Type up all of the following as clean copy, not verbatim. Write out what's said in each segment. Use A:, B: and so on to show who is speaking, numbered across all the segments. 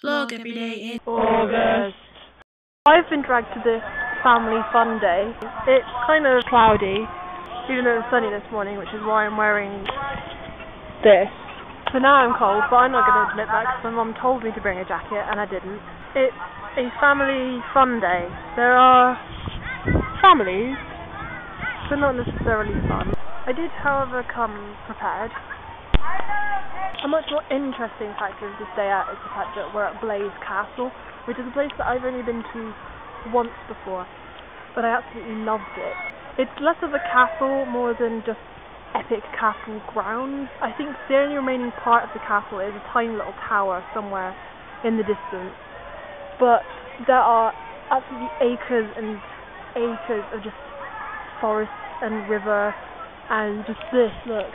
A: Vlog every day in
B: August. I've been dragged to this family fun day. It's kind of cloudy, even though it's sunny this morning, which is why I'm wearing this. So now I'm cold, but I'm not going to admit that because my mum told me to bring a jacket and I didn't. It's a family fun day. There are families, but not necessarily fun. I did, however, come prepared. A much more interesting factor of this day out is the fact that we're at Blaze Castle, which is a place that I've only been to once before, but I absolutely loved it. It's less of a castle more than just epic castle grounds. I think the only remaining part of the castle is a tiny little tower somewhere in the distance, but there are absolutely acres and acres of just forest and river and just this, look.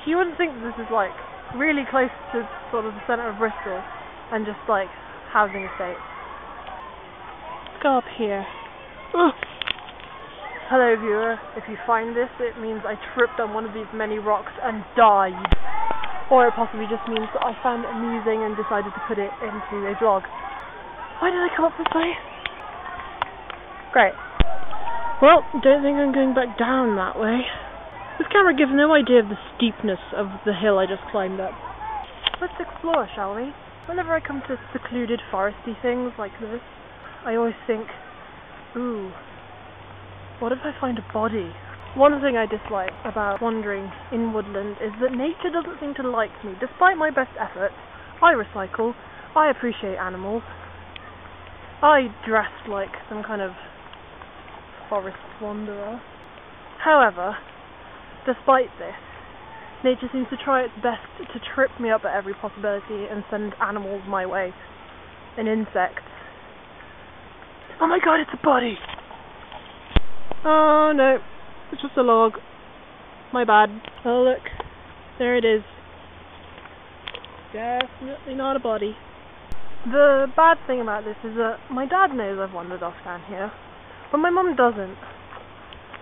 B: You wouldn't think this is like really close to sort of the centre of Bristol and just like housing estates. Let's go up here. Ugh. Hello viewer, if you find this it means I tripped on one of these many rocks and died. Or it possibly just means that I found it amusing and decided to put it into a vlog. Why did I come up this way? Great. Well, don't think I'm going back down that way. This camera gives no idea of the steepness of the hill I just climbed up. Let's explore, shall we? Whenever I come to secluded foresty things like this, I always think, ooh, what if I find a body? One thing I dislike about wandering in woodland is that nature doesn't seem to like me. Despite my best efforts, I recycle, I appreciate animals, I dress like some kind of forest wanderer. However, despite this, nature seems to try its best to trip me up at every possibility and send animals my way. And insects. Oh my god, it's a body! Oh no, it's just a log. My bad. Oh look, there it is. Definitely not a body. The bad thing about this is that my dad knows I've wandered off down here, but my mum doesn't.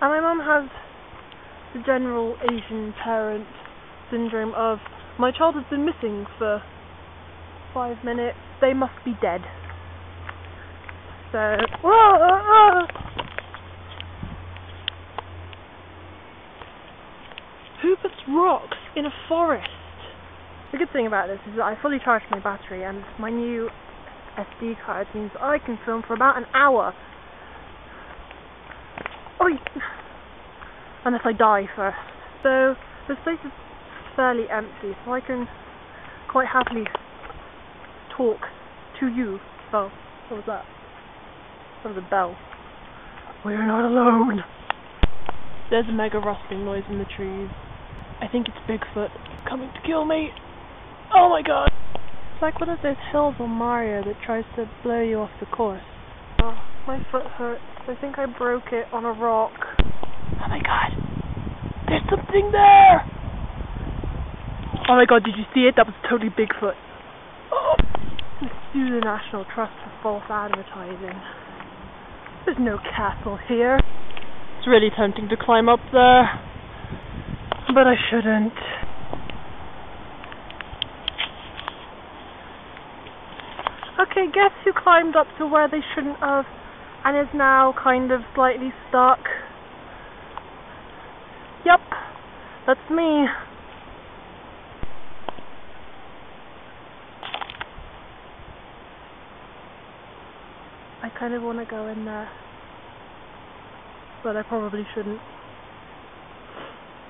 B: And my mum has the general Asian parent syndrome of, my child has been missing for 5 minutes, they must be dead. So, who puts rocks in a forest? The good thing about this is that I fully charged my battery and my new SD card means I can film for about an hour. Oi! Unless I die first. So this place is fairly empty, so I can quite happily talk to you. Oh, what was that? That was a bell. We're not alone. There's a mega rustling noise in the trees. I think it's Bigfoot coming to kill me. Oh my god! It's like one of those hills on Mario that tries to blow you off the course. Oh, my foot hurts. I think I broke it on a rock. Oh my god! There's something there! Oh my god, did you see it? That was totally Bigfoot. Oh. Let's sue the National Trust for false advertising. There's no castle here. It's really tempting to climb up there, but I shouldn't. Okay, guess who climbed up to where they shouldn't have and is now kind of slightly stuck? Yep, that's me. I kind of want to go in there, but I probably shouldn't.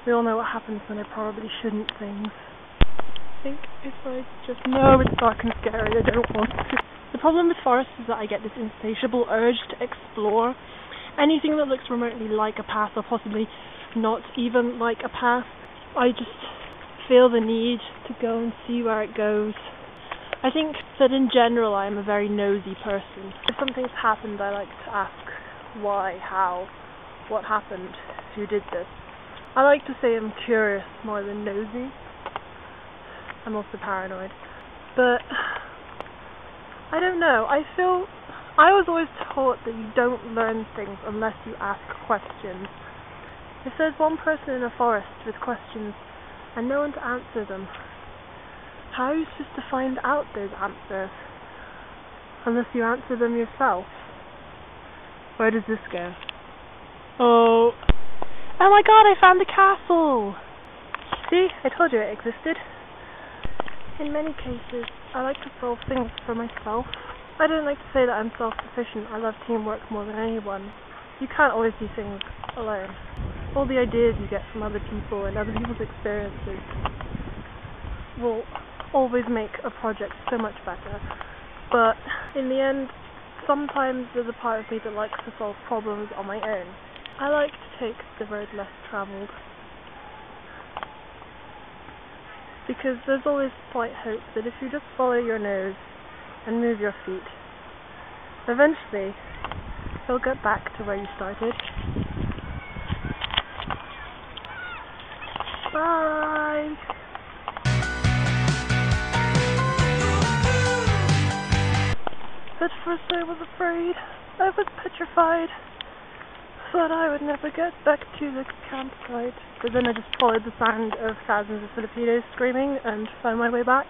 B: We all know what happens when I probably shouldn't things. I think if I just... No, it's dark and scary, I don't want to. The problem with forests is that I get this insatiable urge to explore anything that looks remotely like a path, or possibly not even like a path. I just feel the need to go and see where it goes. I think that in general I am a very nosy person. If something's happened I like to ask why, how, what happened, who did this. I like to say I'm curious more than nosy. I'm also paranoid. But I don't know, I was always taught that you don't learn things unless you ask questions. If there's one person in a forest with questions and no one to answer them. How are you supposed to find out those answers? Unless you answer them yourself. Where does this go? Oh my god, I found the castle! See, I told you it existed. In many cases, I like to solve things for myself. I don't like to say that I'm self-sufficient. I love teamwork more than anyone. You can't always do things alone. All the ideas you get from other people and other people's experiences will always make a project so much better. But in the end, sometimes there's a part of me that likes to solve problems on my own. I like to take the road less travelled. Because there's always slight hope that if you just follow your nose and move your feet, eventually you'll get back to where you started. Bye! At first I was afraid. I was petrified. Thought I would never get back to the campsite. But then I just followed the sound of thousands of Filipinos screaming and found my way back.